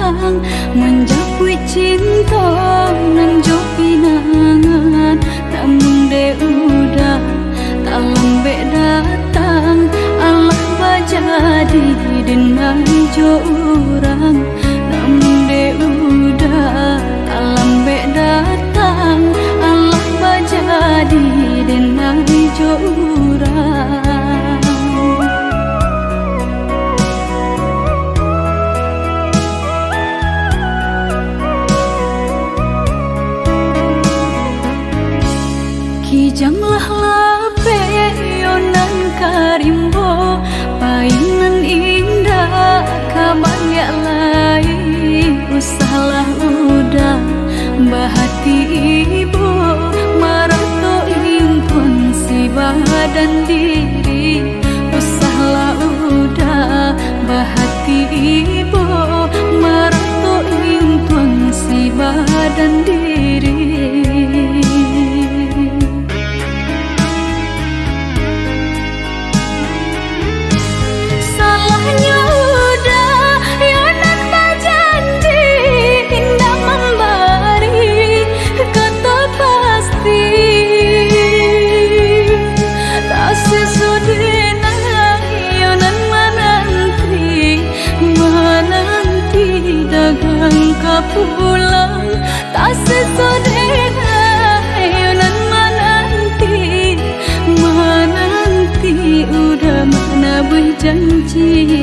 datang menjapui cinta nan jo pinangan, namun de udah tak lambe datang. Allah bajadi denai jo urang, namun de udah tak lambe datang. Allah bajadi denai jo urang. Kijanglah lape yonan karimbo, painan indah kaban ya lai. Usahlah udah bahati ibu, marato impun si badan diri. Usahlah udah bahati ibu, marato impun si badan diri. Pulang tak sesodena yonan menanti udah mana berjanji.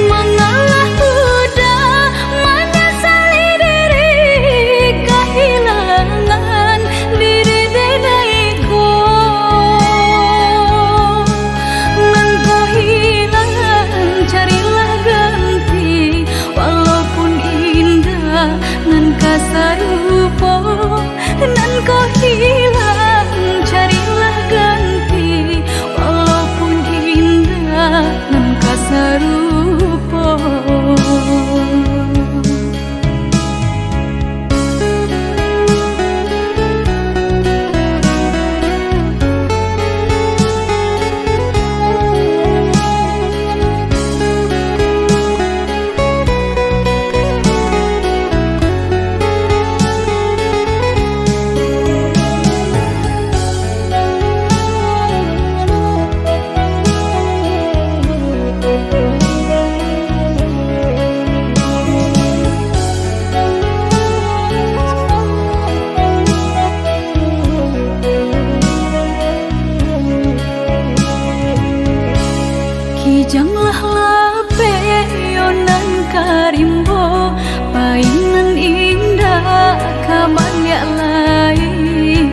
Mengalah udah menyesali diri, kehilangan diri denaiku. Nan kasarupo nan kau hilang, carilah ganti. Walaupun indah nan kasarupo. Kijanglah lape yonan karimbo, painan indah kaban ya lai.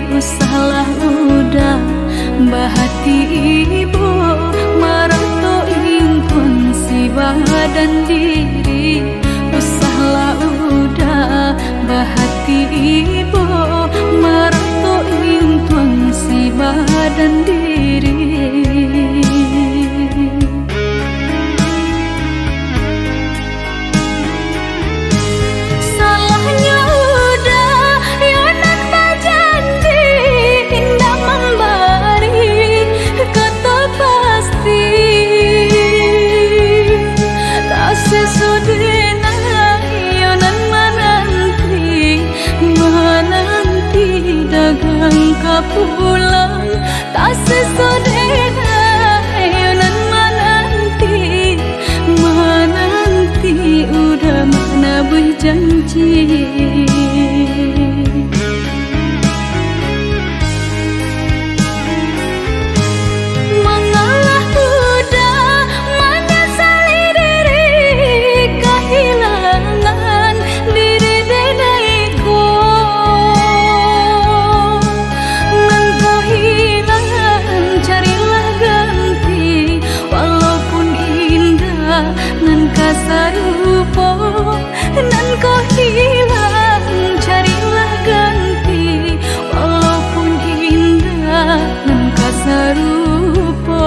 Usahlah udah bahati ibu, marato impun si badan diri. Usahlah udah bahati ibu, marato impun si badan diri. Pulang tak sesodena yonan menanti udah mana berjanji. Mengalah udah menyesali diri, kehilangan diri denaiku. Nan kasarupo nan kau hilang, carilah ganti. Walaupun indah nan kasarupo.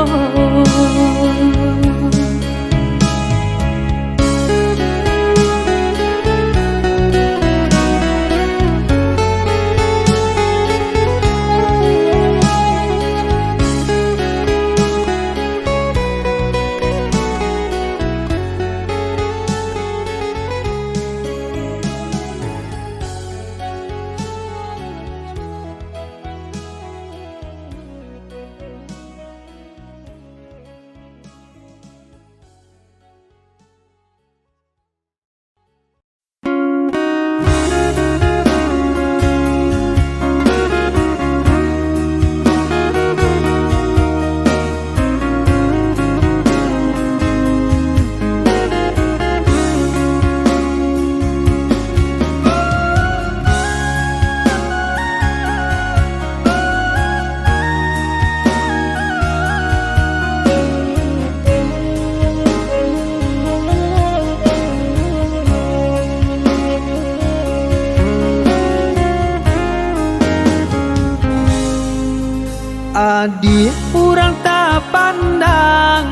Jadi orang tak pandang,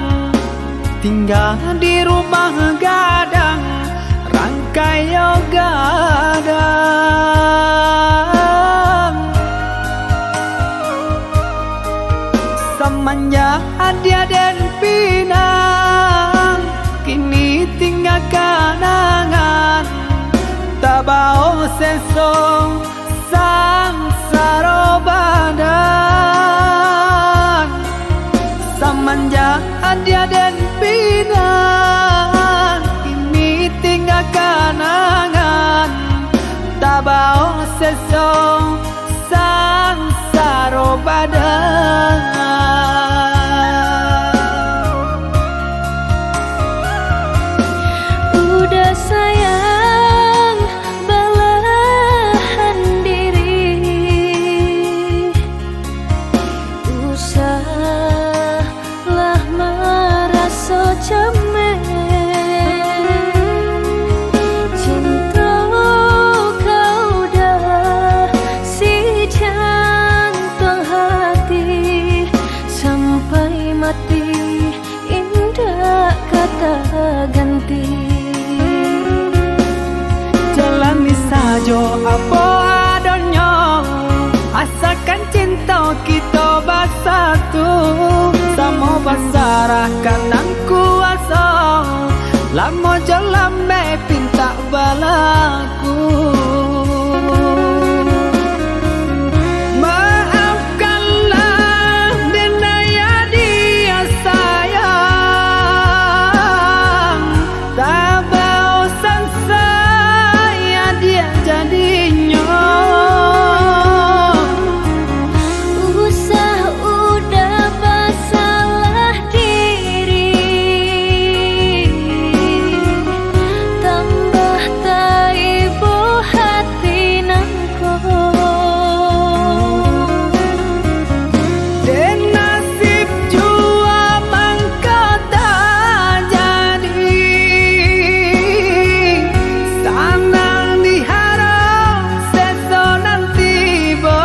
tinggal di rumah gadang, rangkai gadang. Semenjak dia dan pinang, kini tinggal kenangan, tak bau sesong sang saro badan. Semenjak dia dan pinang, kini tinggal kenangan, tak bau sesong sang saro badan. Udah sayang, belahan diri, usahlah merasa cemen. Cinta kau dah si jantung hati, sampai mati indah kata ganti. Jalani saja apa adanya, asalkan cinta kita bersatu. Sama basarahkan nang kuasa, lama jalan pinta balaku. Maafkanlah denaya dia sayang, tak bosan saya dia jadinya. Usah udah bersalah diri, tambah taibu hati nangko. Dan nasib jua mangkota jadi, sanang diharap sesonan tiba.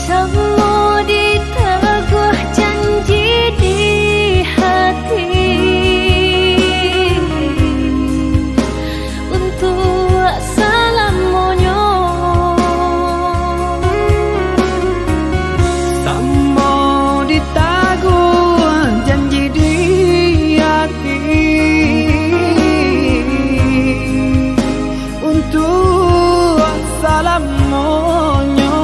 Semua diteguh janji di hati, untuk selamanya. Sama ditaguh janji di hati, untuk selamanya.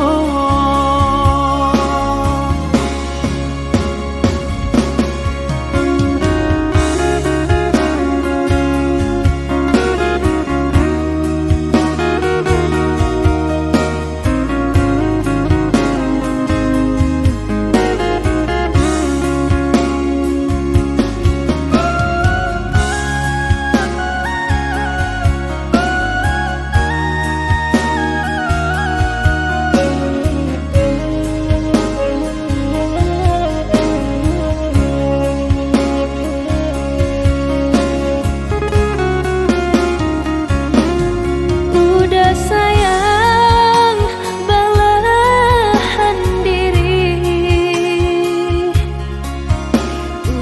Udah sayang, belahan diri,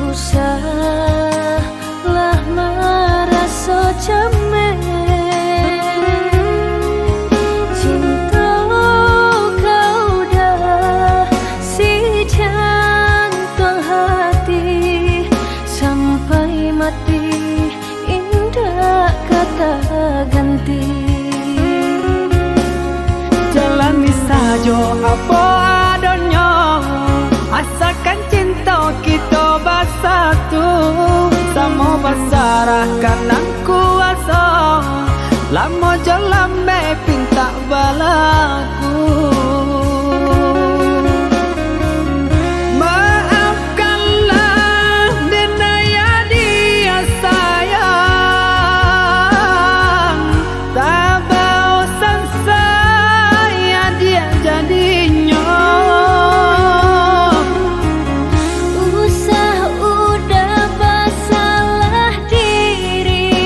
usahlah merasa cemen. Cinta kau dah si jantung hati, sampai mati indah kata ganti. Jalani saja apa adanya, asalkan cinta kita bersatu. Sama basarahkan nang kuasa, lama jalan pinta balaku. Maafkanlah denaya dia sayang, tak bosan saya dia jadinya. Usah udah bersalah diri,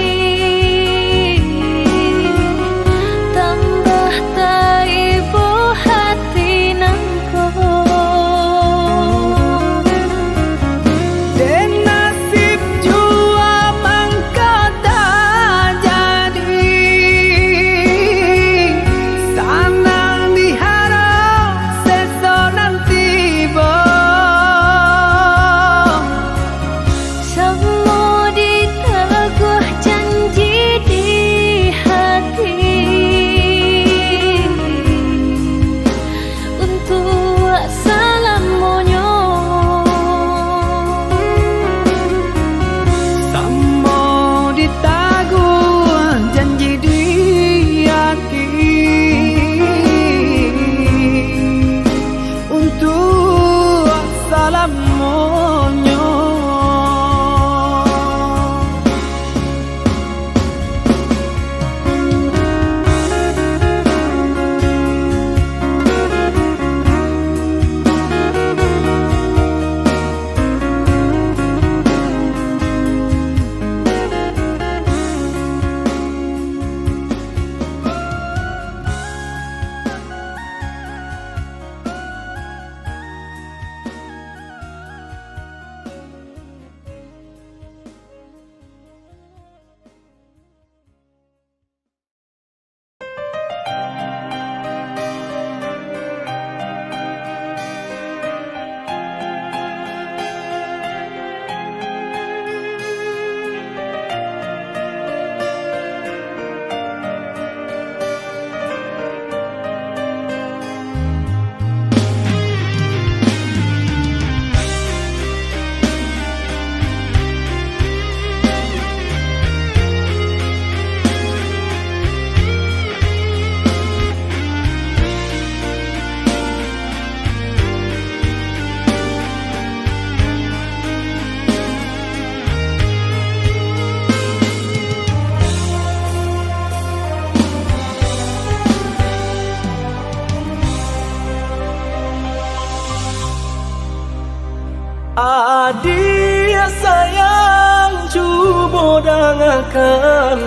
Adia sayang cuba dengarkan,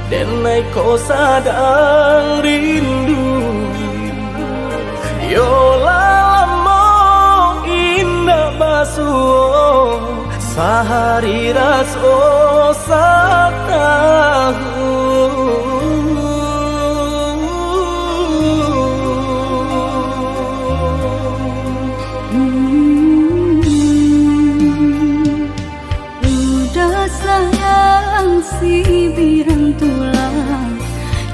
denai kau sadang rindu. Yola lamo indah basuh, sehari raso satahu. Udah sayang si birang tulang,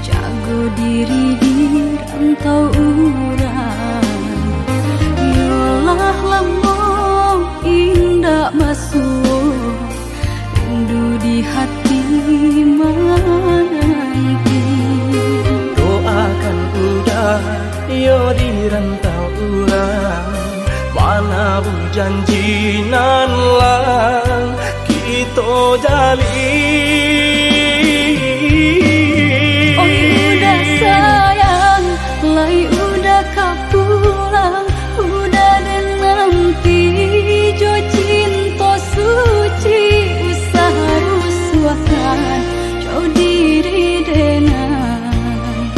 jago diri di rantau urang. Yolah lamo indah masuk, rindu di hati menanti. Doakan udah yo di rantau urang, mana janji nan lang kita jalin. Oh udah sayang, lai udah kau pulang, udah dan nanti jo cinta suci, usaha rusuhan jauh diri denai,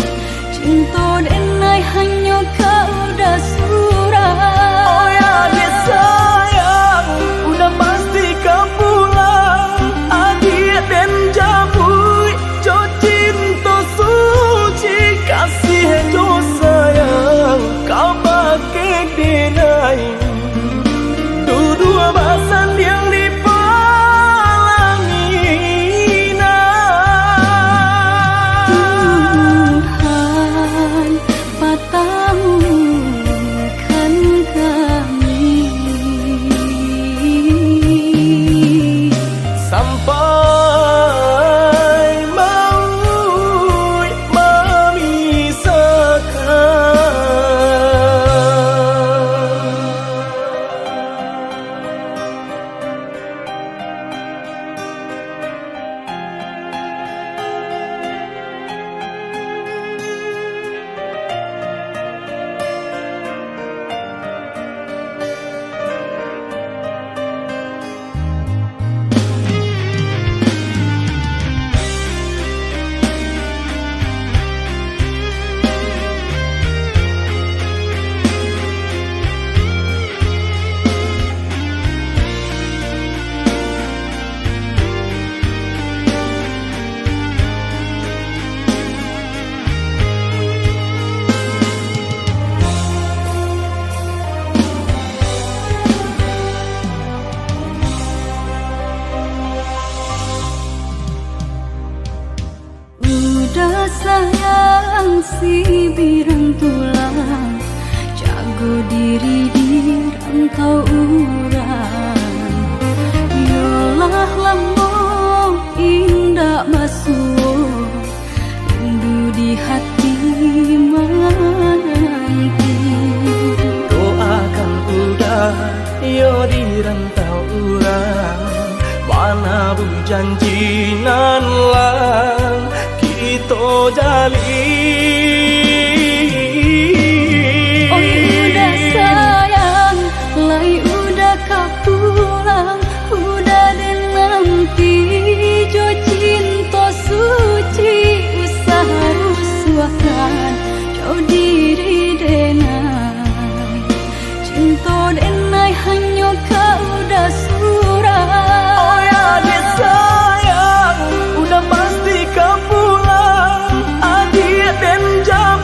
cinta denai hanya kau dah surah. Oh ya dia sayang, udah pasti kau pulang, adik dan jabui jo cinta suci, kasih jo sayang kau pakai denai. Dua basan yang dipalangina. Tuhan patahkan kami sampai maut memisahkan. Udah sayang si birang tulang, jago diri di rantau urang. Yolah lamo indah basuh, rindu di hati menanti. Doakan udah yo di rantau urang, mana janji nan lang kita jalin. Oh udah sayang, lai udah kau pulang, udah dan nanti jo cinta suci, usaha rusuhan jauh diri denai, cinta denai hanya kau dah surah. Oh ya dia sayang, udah pasti kau pulang, adik dan jam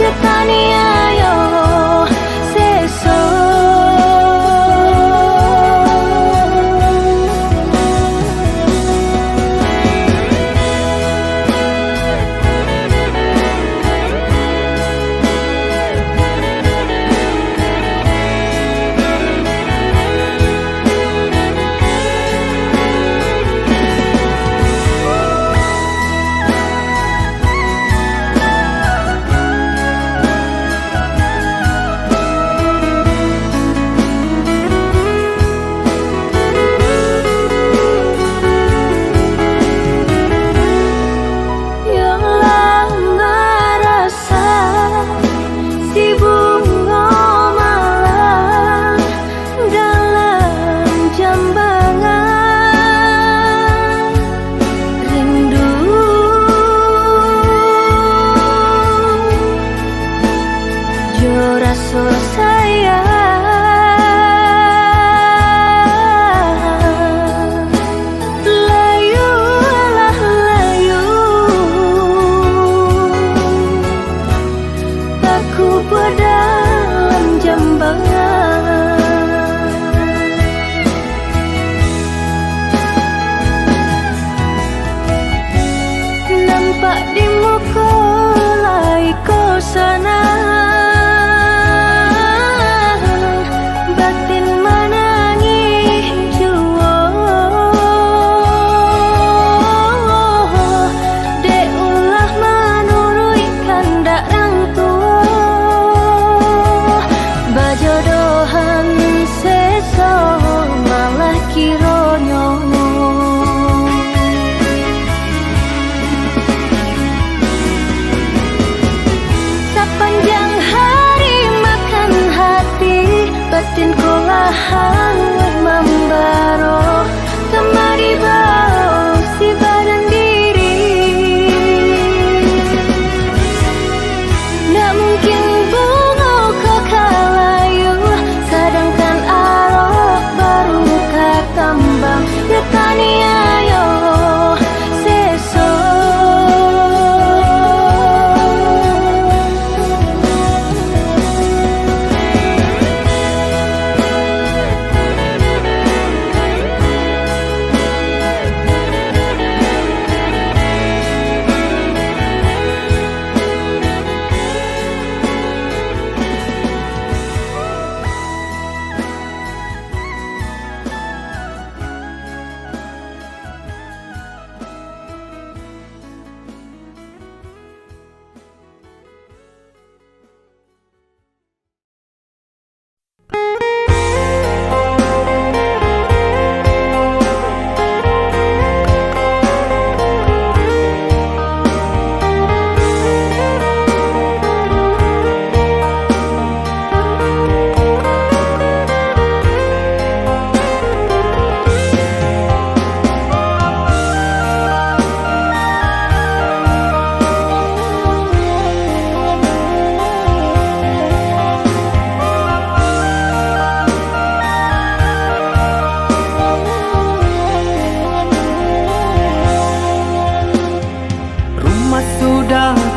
Dekaniayo seso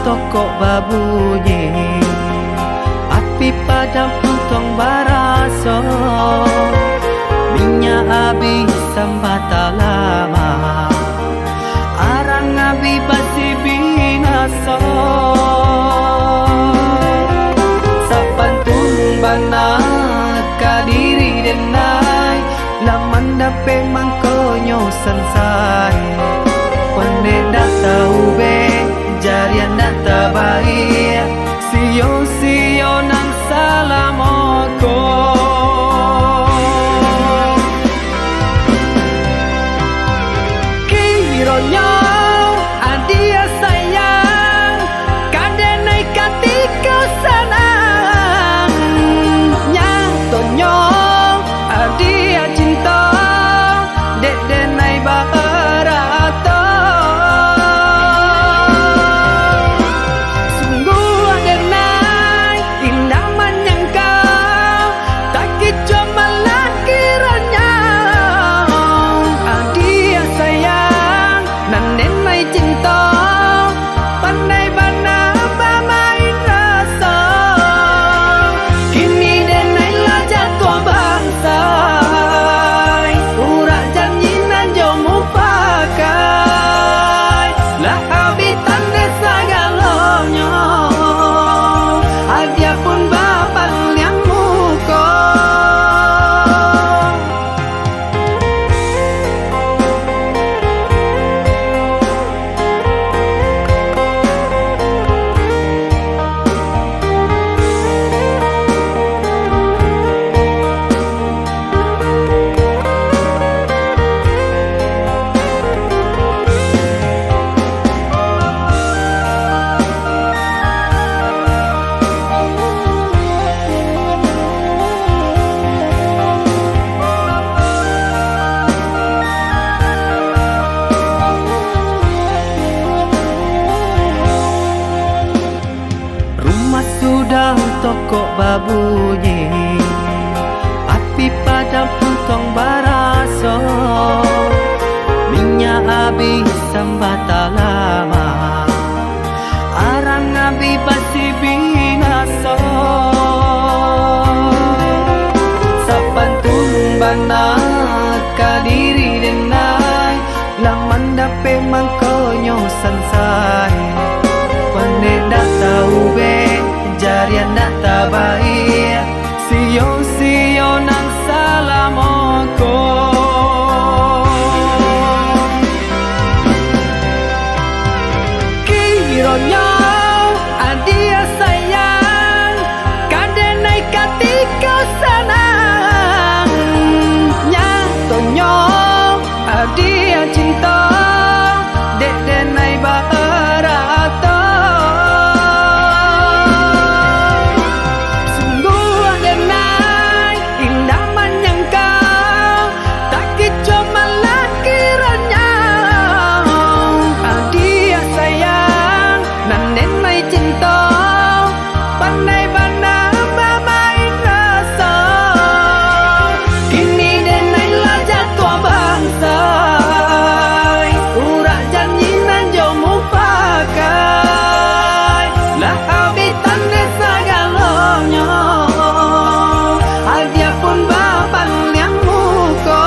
toko babunyi, api padam untung baraso, minyak habis sambata lama, arang abi basi binaso. Sapantun banat kadiri denai, laman dape mangkonyo sansai, pandai dah tahu be jarian data baik, sio nang salamoko. Kironyo adia sayang, kadenai katika senang, nyatonyo adia cinta, dek denai barato. sudah tokok babunyi, api padam puntong baraso, minyak habis sambata lama, arang abi basi binaso. Sapantun bana kadiri denai, laman dape mangkonyo sansai. Pane dak tahu be jarian dak tabai, sio nang salamoko. Kironyo adia sayang, kadenai katika sanang, nyatonyo adia cinta, dek denai barato. Sungguh denai indah menyangkau, tak kicu malah kiranya. Adia sayang nan denai cinta, pandai bana bermain rasa. Kini denai lah jatuh bangsa, urak janji nan jomu pakai, lah habitan desa galonyo, adia pun bapan yang muko.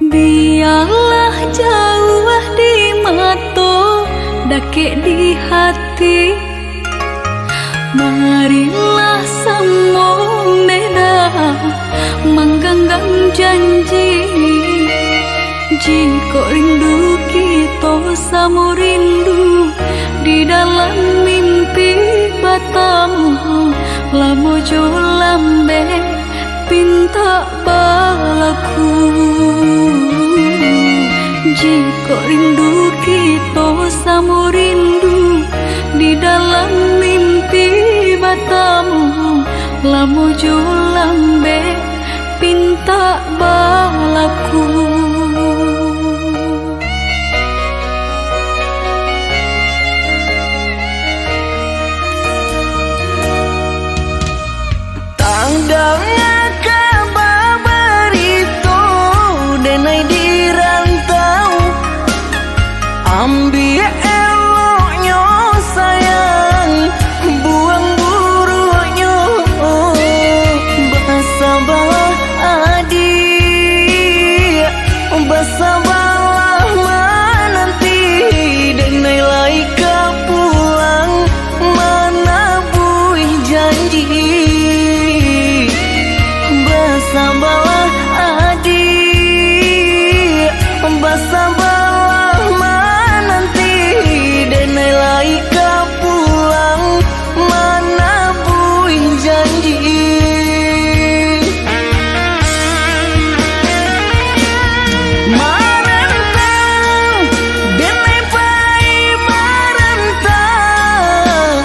Biarlah jauh di mata, dakik di hati. Marilah sambung beda, menggenggam janji. Jika rindu kita sama rindu, di dalam mimpi batamu, lamo jo lambe pinta balaku. Jika rindu kita sama rindu, di dalam mimpi batamu, lamo jo lambe pinta balaku. Tandangnya kabar itu denai dirantau, ambil eloknya sayang, buang buruknya. Bersabarlah adik, bersabarlah menanti, denai laika pulang mana buih janji. Bersabarlah adik, bersabarlah menanti, denai laika pulang mana buih janji. Marantau, denai pai marantau,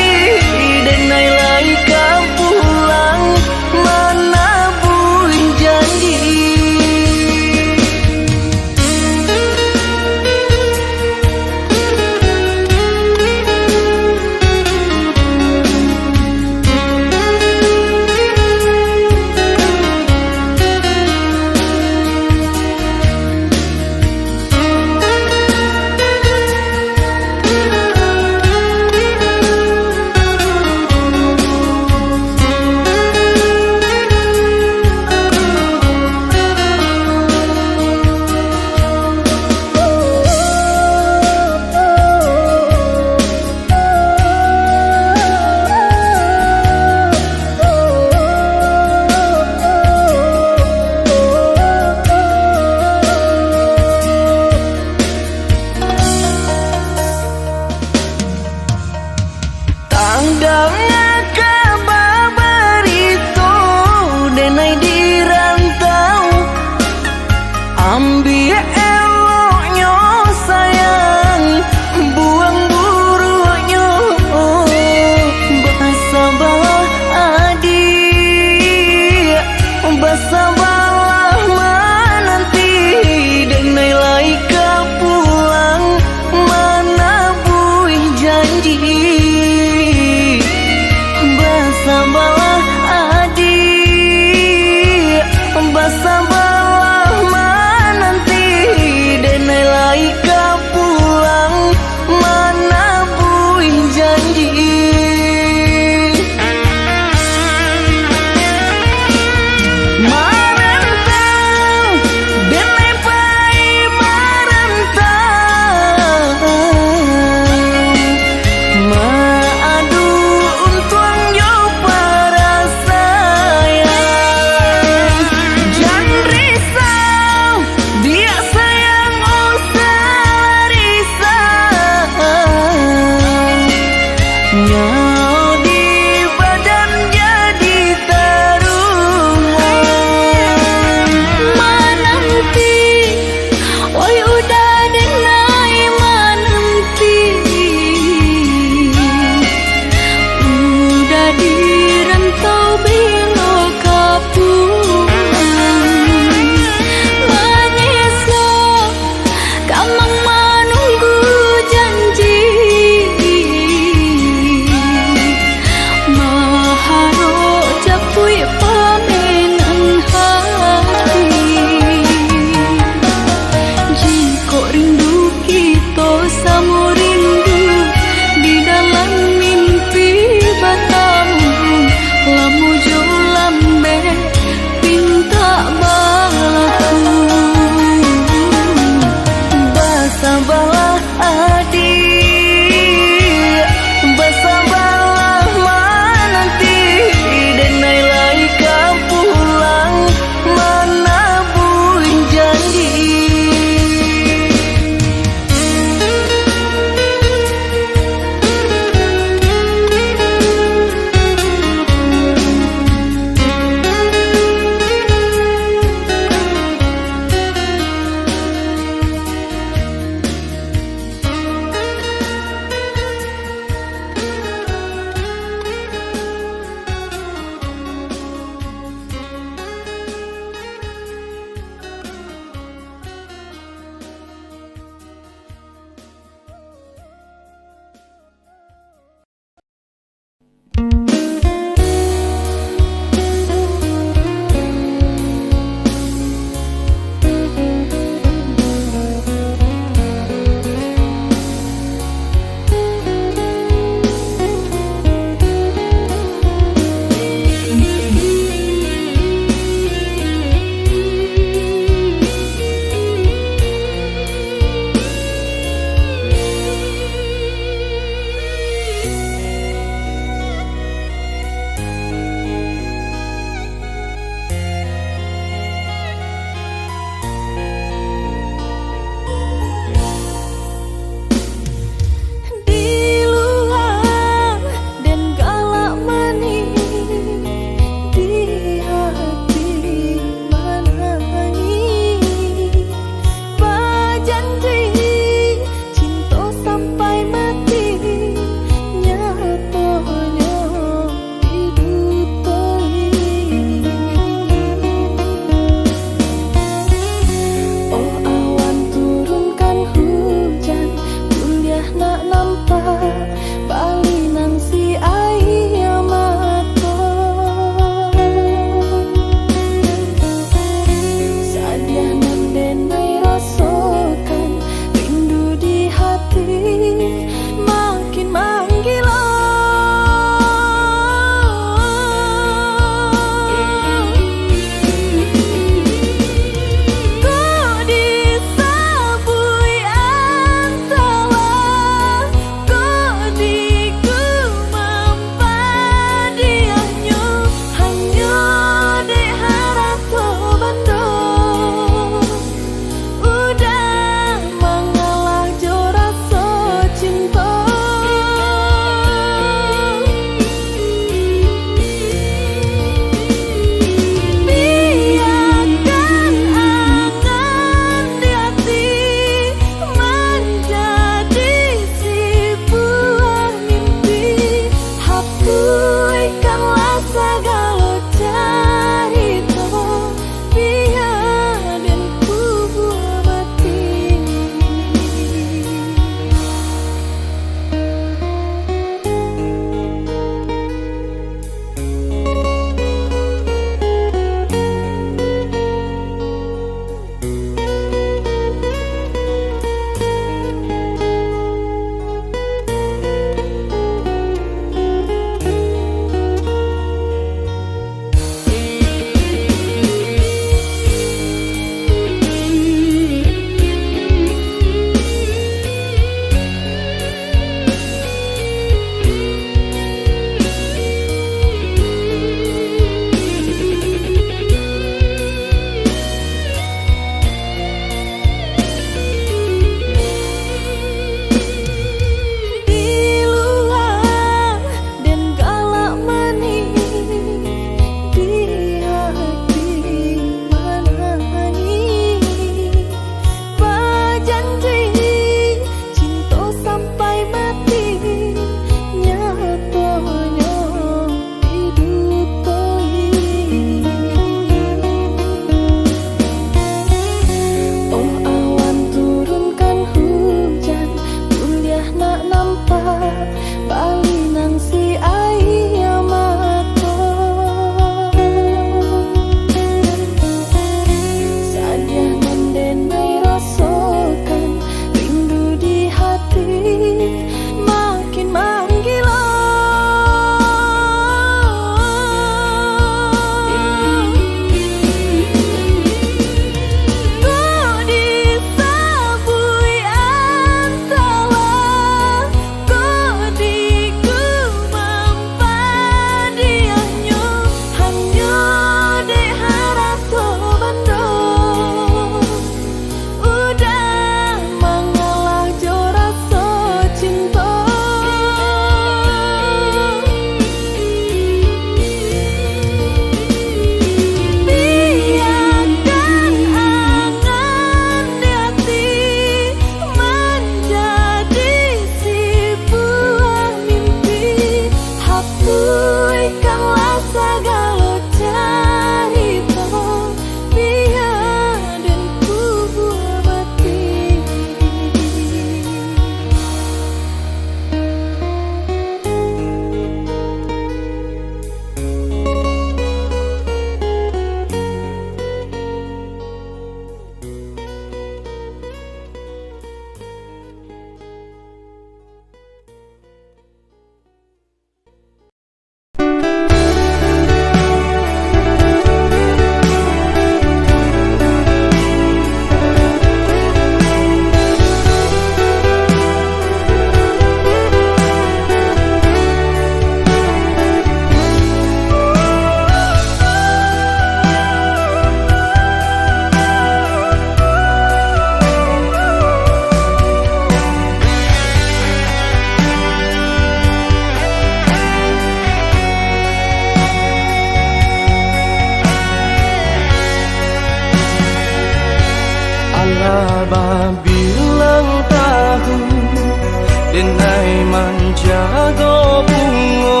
denai menjaga bunga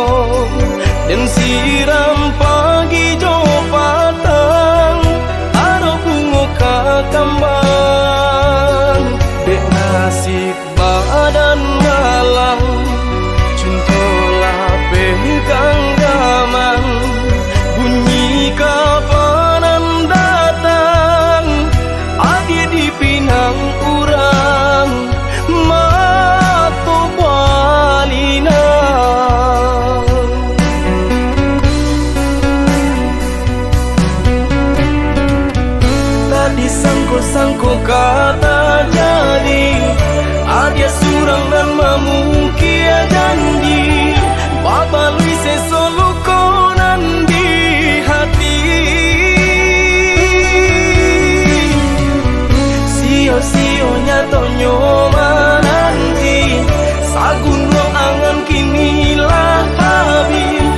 dan siram pagi jo patang aro bunga kakambang dek nasib badan malang cuntolah pegang gaman bunyi kapanan datang adi di pinang urang mato balina tadi sangko kata jadi adia surang dan mamukia janji babalui sesolo konan di hati sio-sionya tonyo mananti sagun lo angan kinilah habis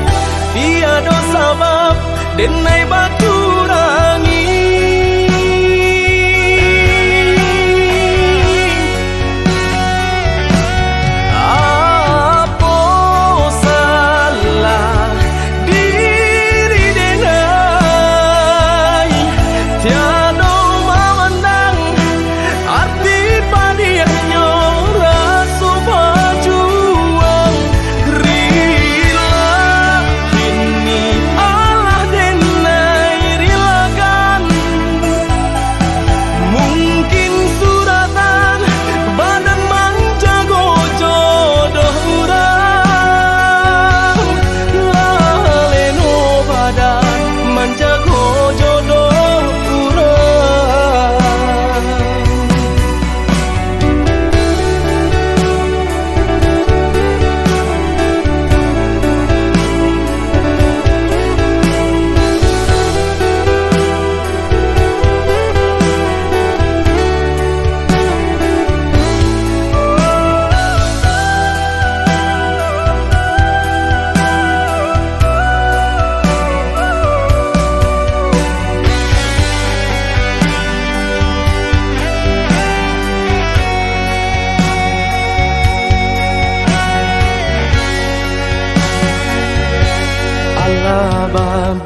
tiada sabab denai batu rangi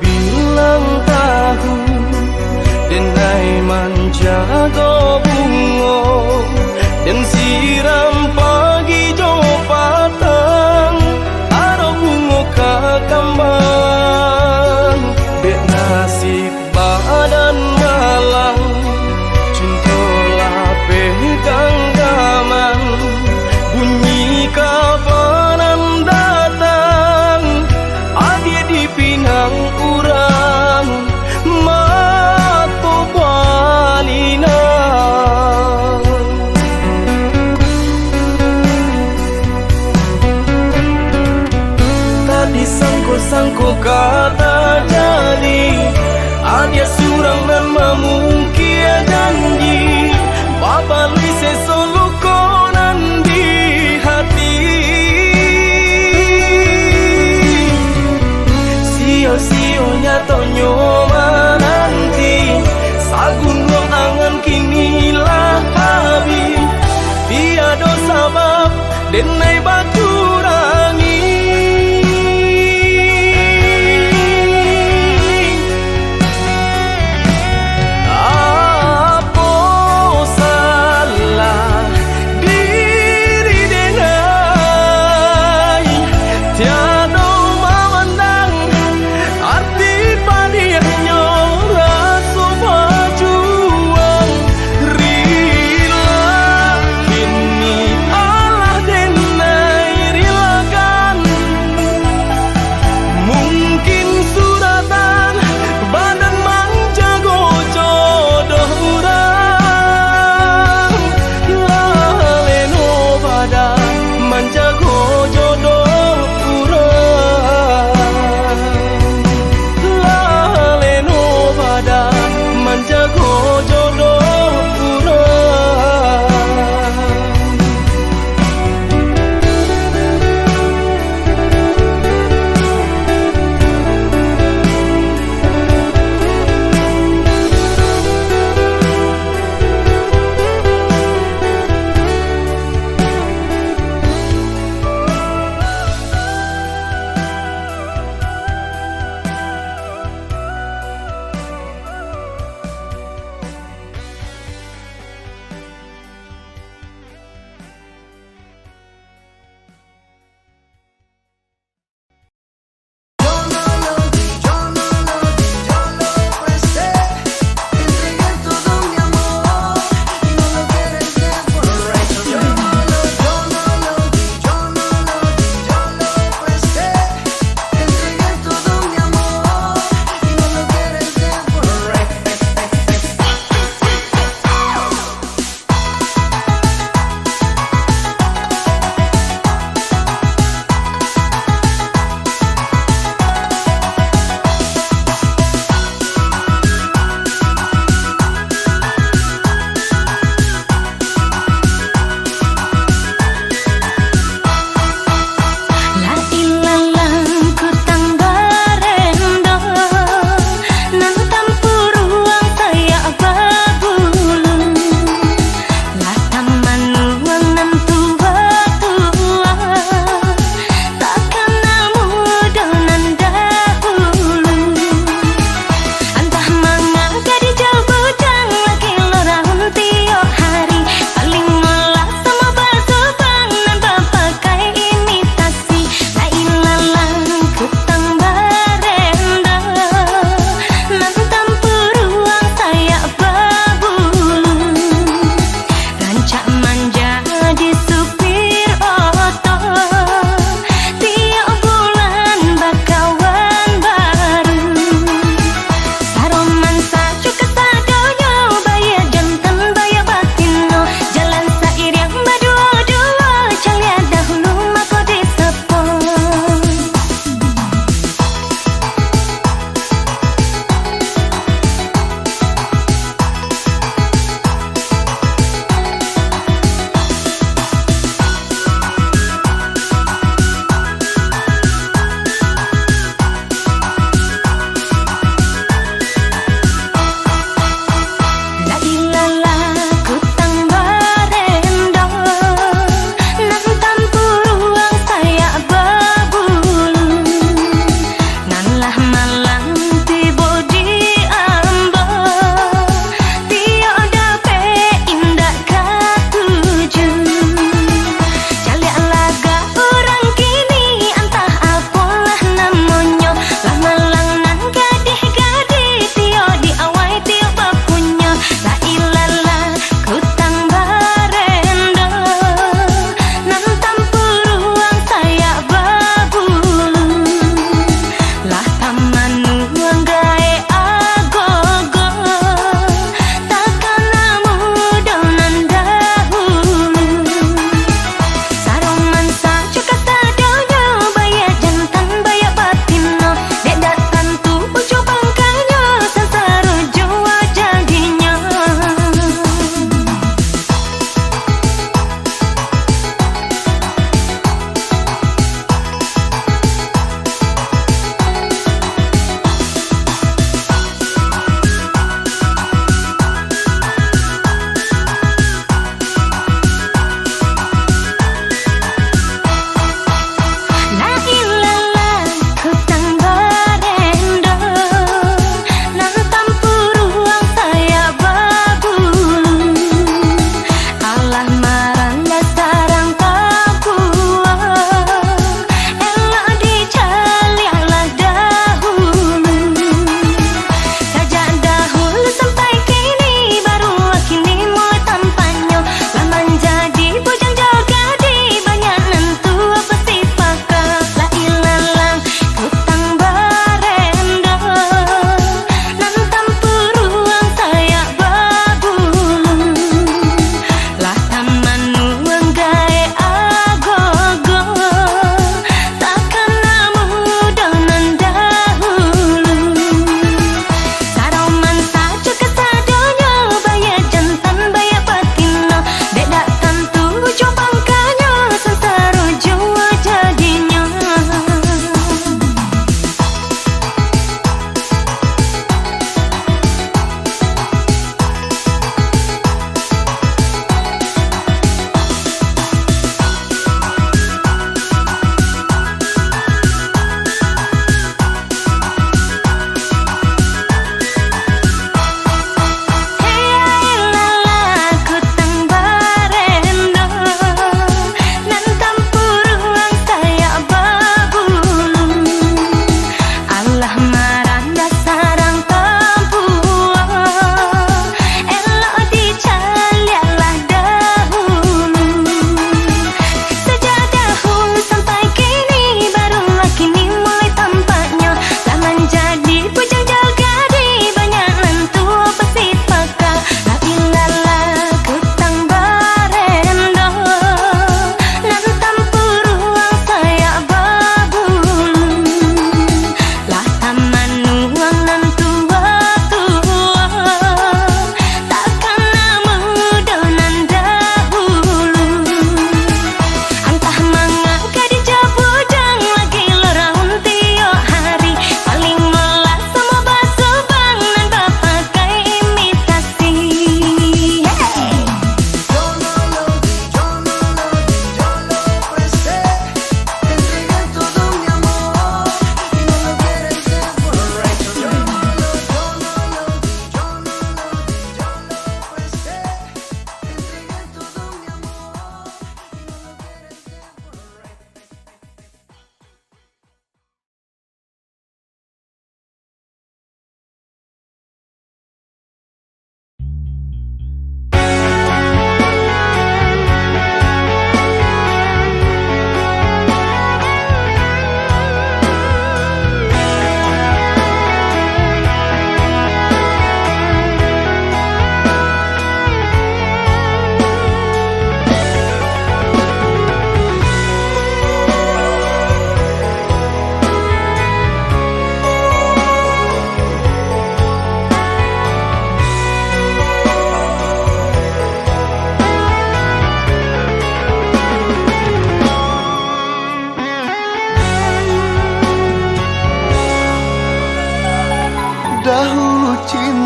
bilang tahu denai menjaga bunga dan siram pagi jo patang aro bunga kakambang dek nasib badan malang cuntolah pegang gaman bunyi kapanan datang adi di pinang urang mato balina tadi sangko kata jadi adia surang dan mamukia janji babalui sesolo konan di hati sio-sionya tonyo mananti sagun lo angan kinilah habis tiada sabab denai batu rangi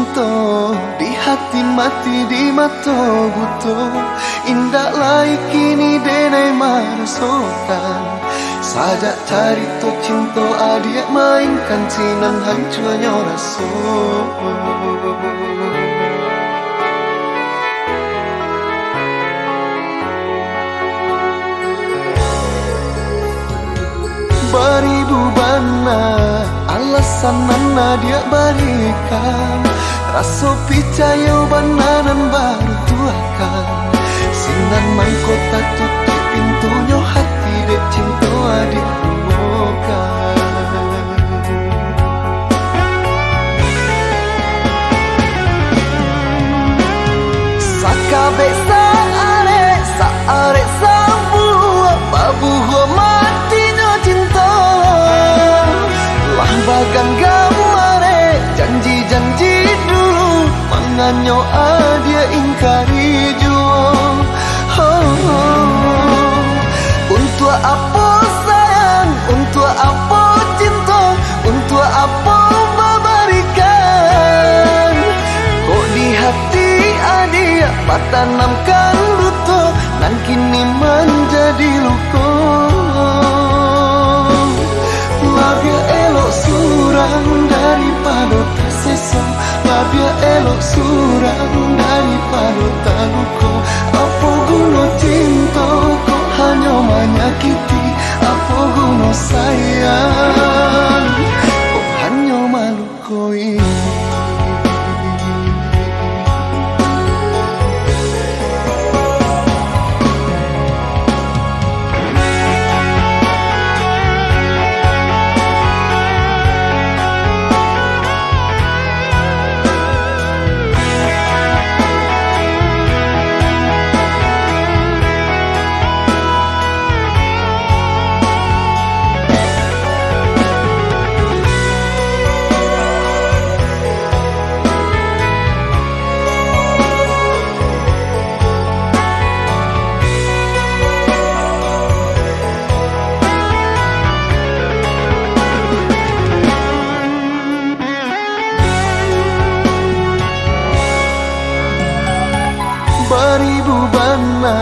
cinta di hati mati di mata buto indah lai kini denai marasokan sajak cari to cinta adik mainkan sinan hancurnya rasa beribu bana alasan nana dia berikan rasa picayo bananan baru tuakan sinan mangkota tutup pintunya hati dek cinta adik bukan sakabe saare sambu babu matinya cinta lah bagan gamare janji-janji dulu manganyo dia ingkari jua untuk apa sayang untuk apa cinta untuk apa memberikan kok di hati adia tanamkan luto dan kini menjadi luka labia elok surang daripada tersesa labia elok surang daripada taluko apa guna cinta kok hanya menyakiti apa guna sayang kok hanya malu koi beribu bana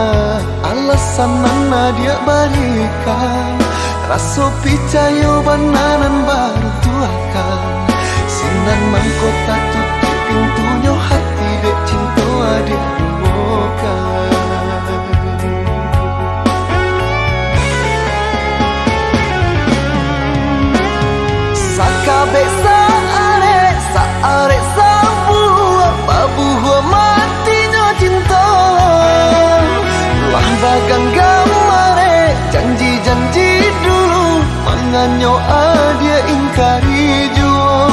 alasan nana dia berikan rasa picayo bananan baru tuakan sinan mangkota tutup pintunya hati dek cinta adik bukan sakabe saare sambu babu matinya cinta lah bagan gamare janji-janji dulu manganyo dia ingkari jua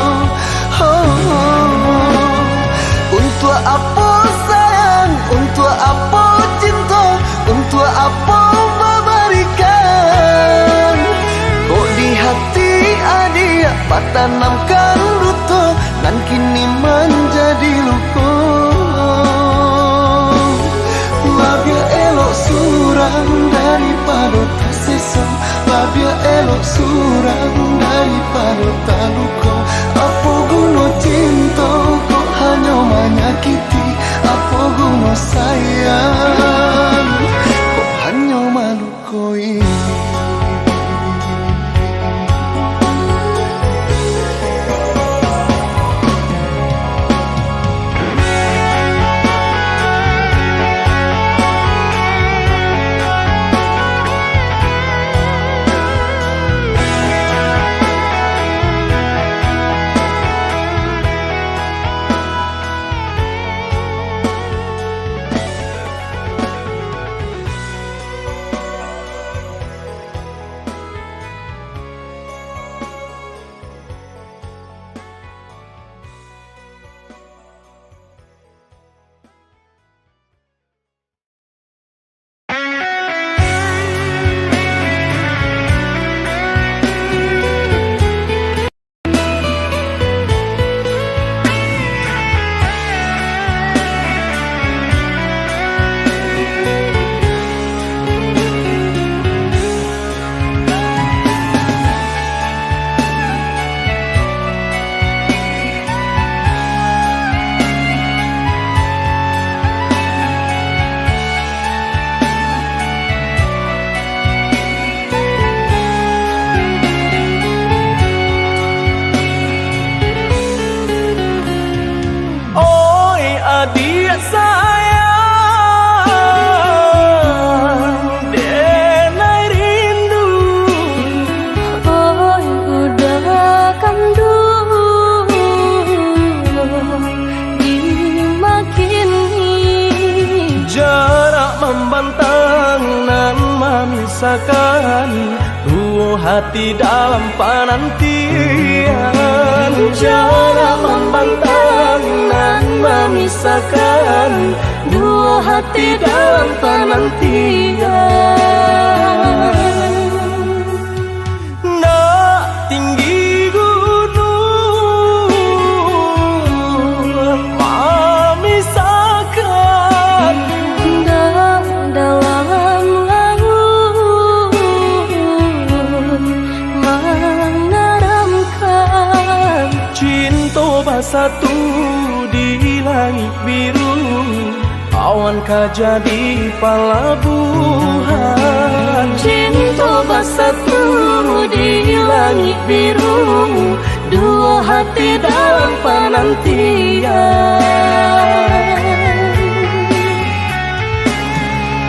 untuk apa sayang untuk apa cinta untuk apa memberikan kok di hati adia tanamkan luto dan kini menjadi luka labia elok surang daripada tersesa labia elok surang daripada taluko apa guna cinta kok hanya menyakiti apa guna sayang kok hanya malu koi hati dalam penantian. Jarak membentang dan memisahkan dua hati dalam penantian. Nak tinggi gunung memisahkan dan dalam laut mengeramkan. cinta bersatu di langit biru, awankah jadi pelabuhan. Cinta bersatu di langit biru, dua hati dalam penantian.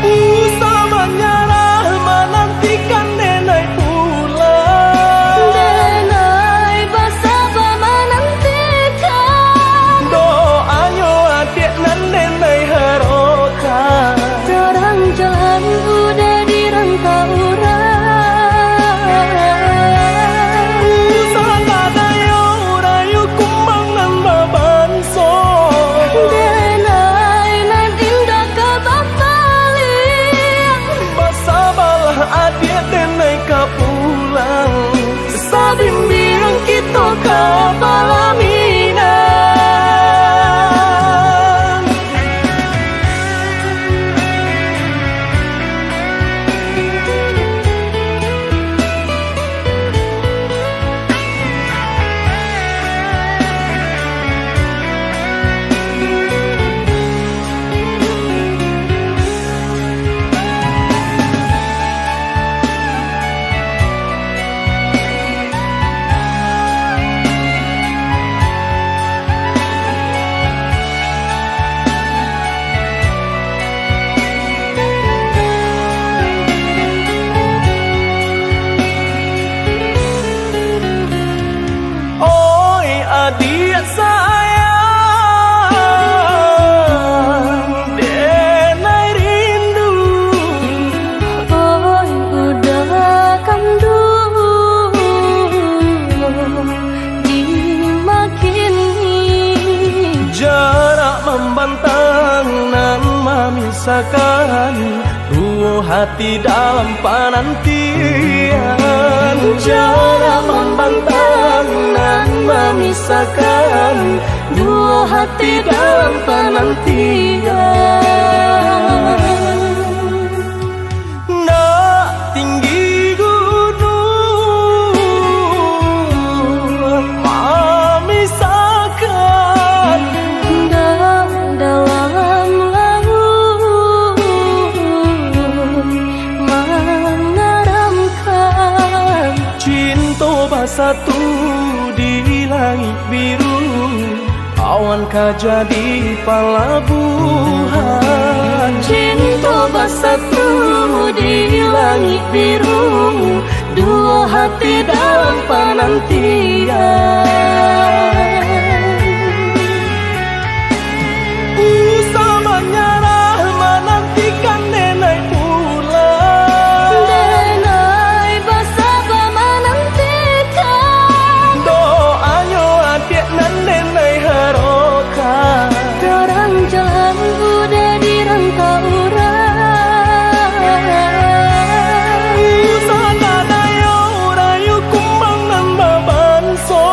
Usah menyerah menantikan nenek pulang. Denai bersabar menantikan. Doanya adik dan nenek harokan. Terang jalan udah dirantau orang. Usah ngadayo rayu kumbang dan babanso. Denai nan indah kebapaling. Bersabarlah adik nenek ka pulang. Sabimbing kita ka palaminan. Oi adik sayang, denai rindu. Oi udah kandu dimakini. Jarak membentang dan memisahkan dua hati dalam penantian. Jarak membentang dan memisahkan dua hati dalam penantian. Nak tinggi gunung memisahkan Dan dalam laut mengeramkan. cinta bersatu di langit biru, awankah jadi pelabuhan. Cinta bersatu di langit biru, dua hati dalam penantian. Usah menyerah menantikan nenek pulang. Denai bersabar menantikan. Doanya adik dan nenek harokan. Terang jalan udah dirantau orang. Usah ngadayo rayu kumbang dan babanso.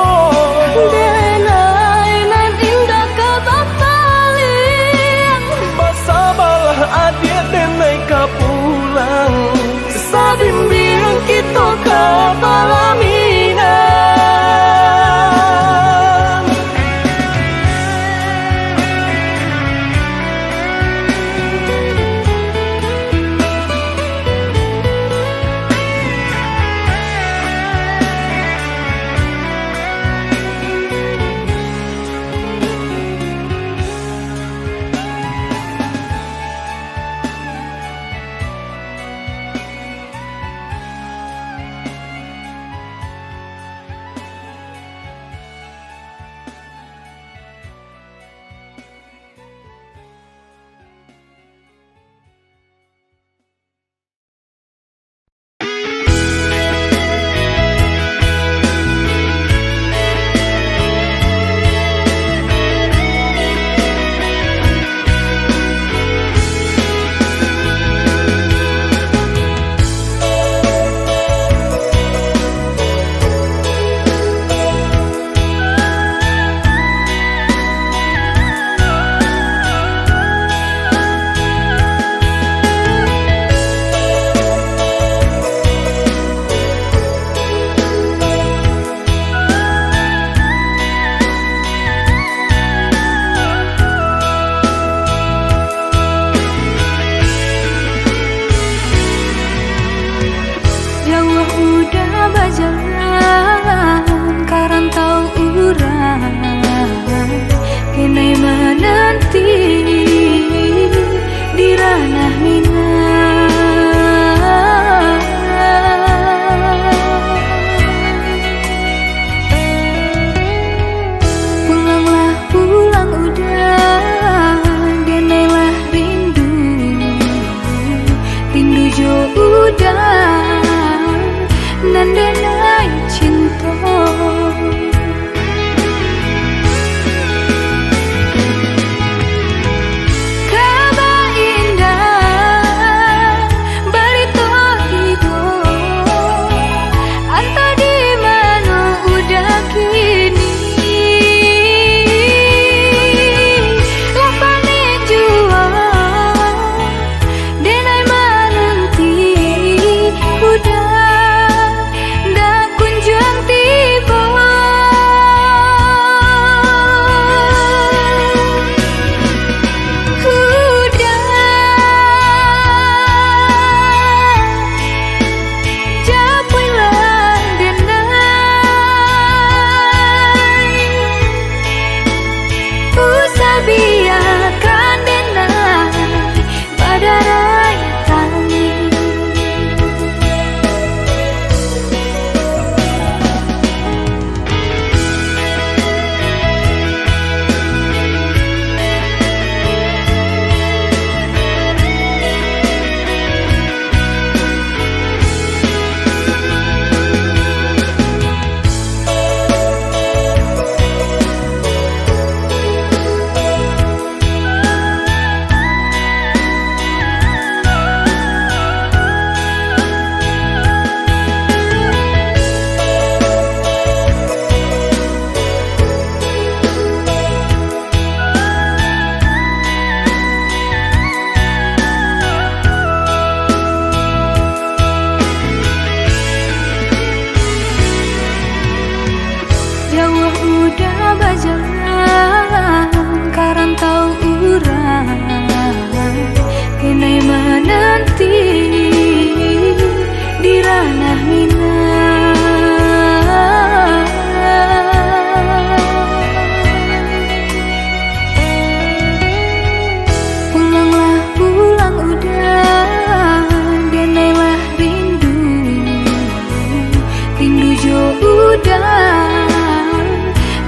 jo udah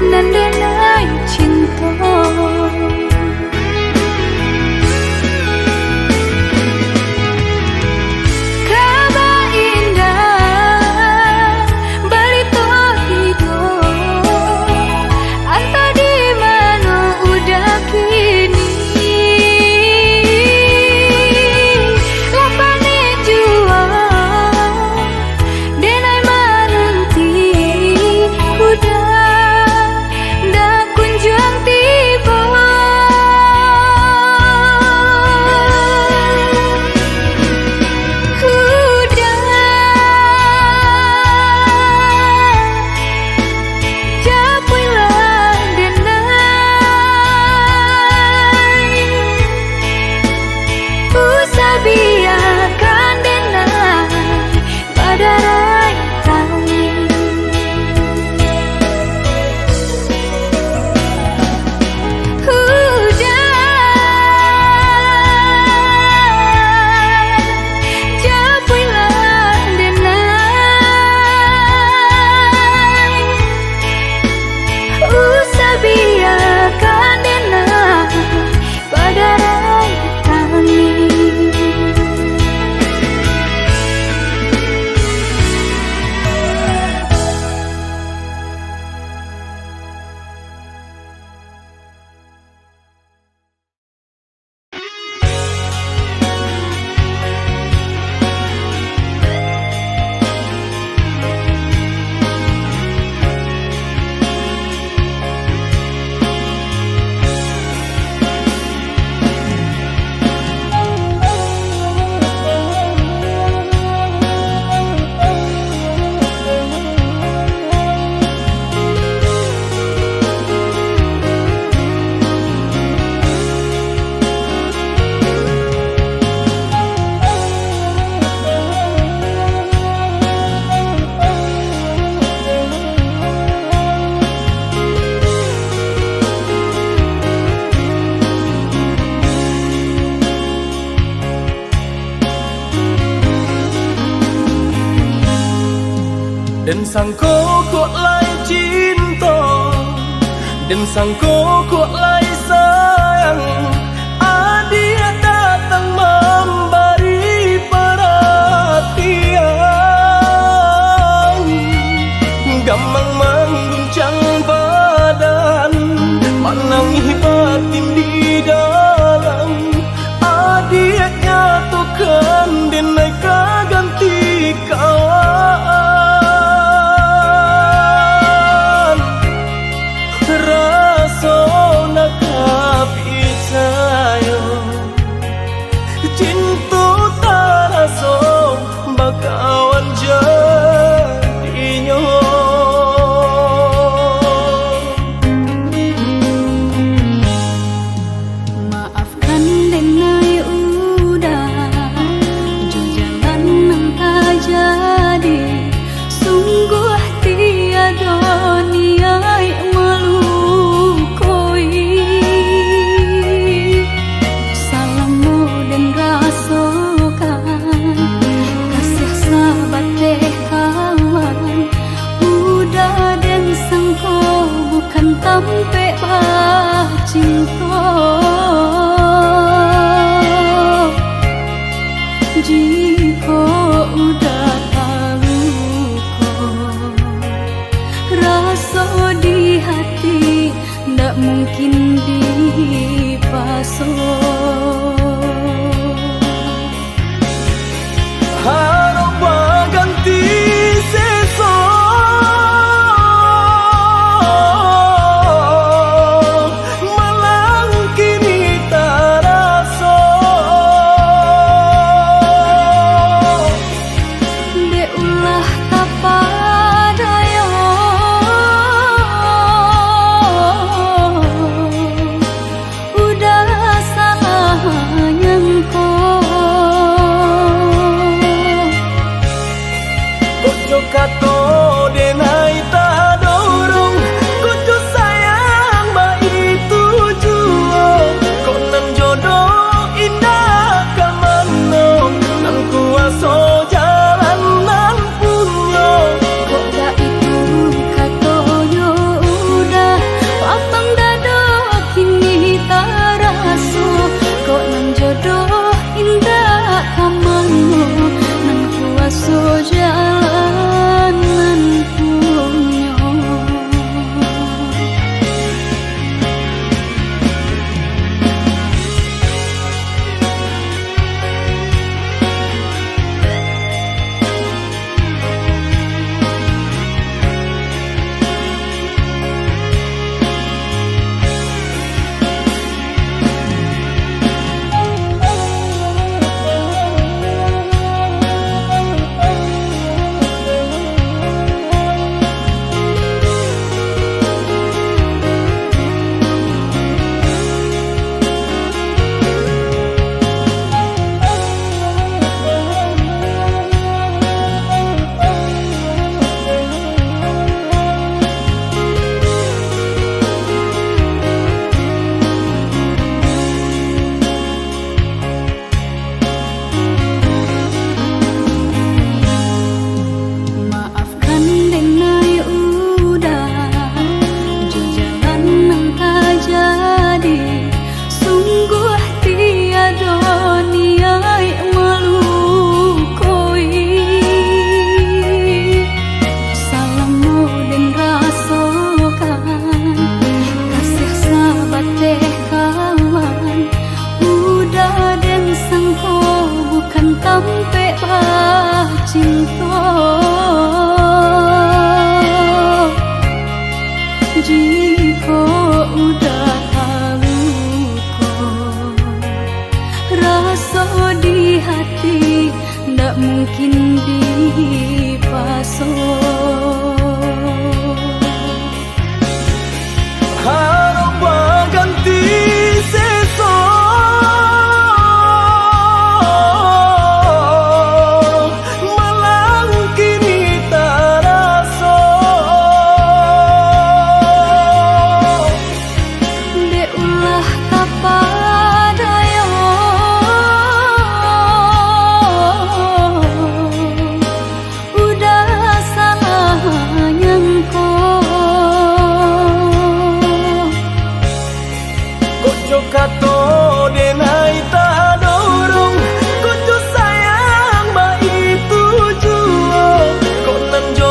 nandenai cinta. Dan sangko kok lai cinta, dan sangko kok lai sayang. Dia datang memberi perhatian, gamang mengguncang badan, menangis batin di dalam. Dia nyatukan denai ganti kawan. Cinta taraso bakawan jadinya. Maafkan denai udah jo jalan nang jadi, sungguh tiada niat melukoi. Salamu dan rasakan kasih sahabat deh kawan. Udah dan sangko bukan tampe cinta. Jika udah tahu kok rasa di hati ndak mungkin dipasok. Harap ganti sesok, malang kini taraso. De ulah tapadaya, udah salah nyangko. Kojo kato denai tak dorong, kojo sayang ba itu jua. Konan jodoh indah kan manong, nan kuaso jalan nan punyo. Kok gak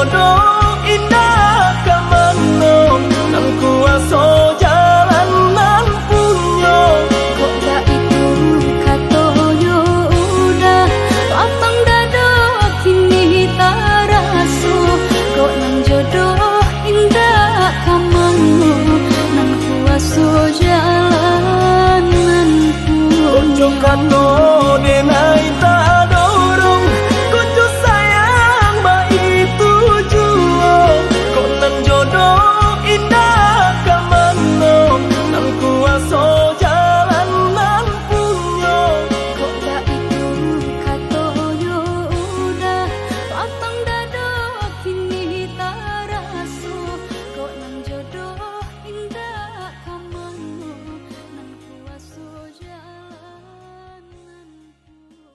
jodoh indah kamano nang kuaso jalanan punyo kok gak itu katoyo udah lapang dado kini tarasu kok nang jodoh indah kamanmu nang kuaso jalanan ojo kato denai tak dorong kojo sayang baik tujuo kok nang jodoh indah kamano nang kuaso jalanan punyo kok gak itu katoyo udah lapang dado kini tarasu kok nang jodoh indah kamanmu nang kuaso jalanan punyo.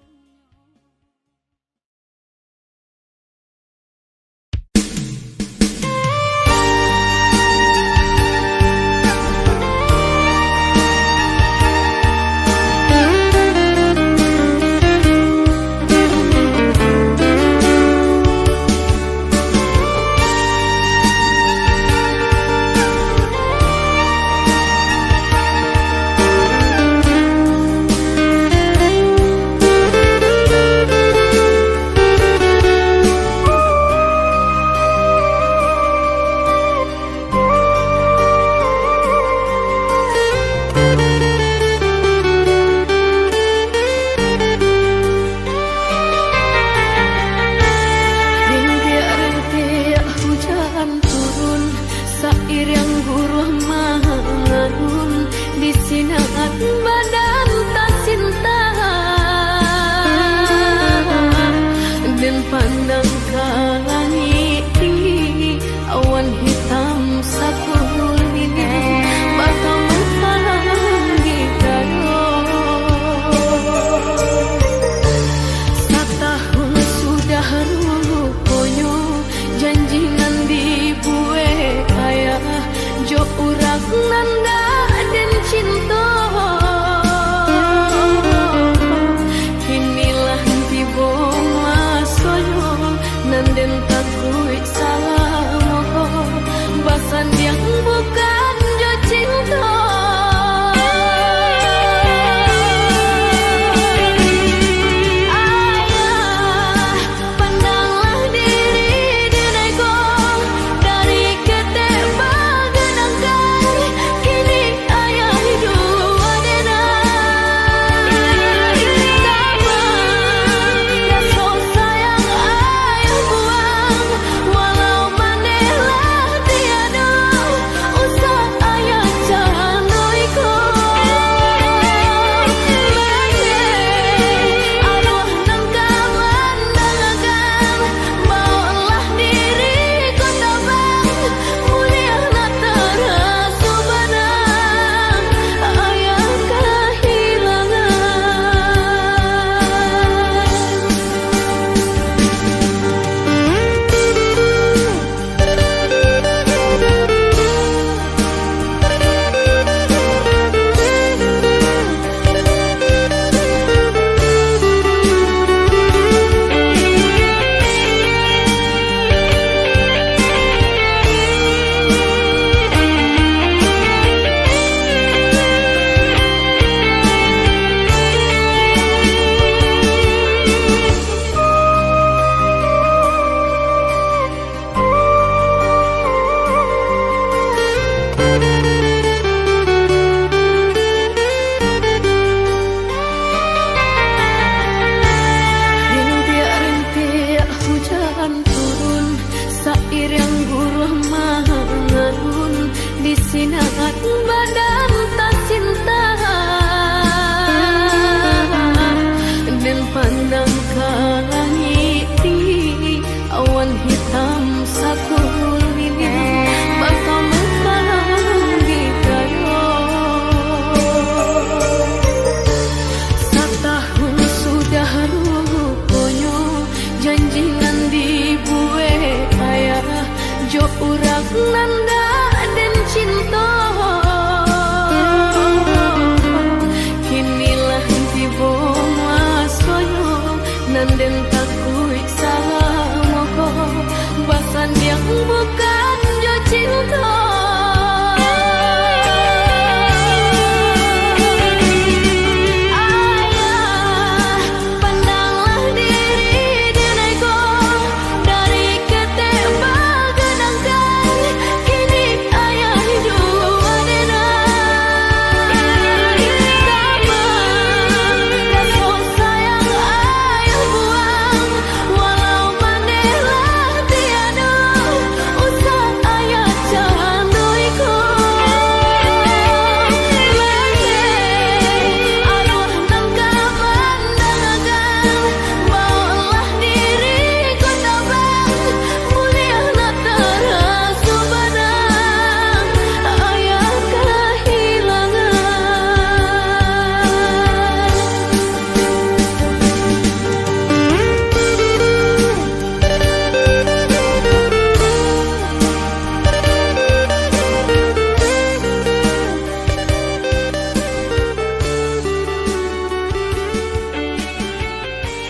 Rintik-rintik hujan turun seiring buruh mangun di sinar badan tak cinta dan pandang ke langit tinggi awan hitam sakulina bakal memanggil dado. Setahun sudah rupanya janjinan dibuat ayah jo urak nanda dan cinta kinilah tiba masanya nanden takut salah moho basan yang bukan jo cinta. Ayah, pandanglah diri denaiku dari ketek bagenangkan kini ayah hidup adenai sama rasa sayang ayah buang walau manehlah tiada usah ayah candoiku arwah nang kawan nangakan bawalah diriku tabang mulia na terasu badang ayah kehilangan. Rintik-rintik hujan turun seiring buruh mangun di sinar badan tak cinta dan pandang ke langit tinggi awan hitam sakulina bakal memanggil dado. Setahun sudah rupanya janjinan dibuat ayah jo urak nanda dan cinta kinilah tiba masanya nanden takut salah moho basa bukan jo cinta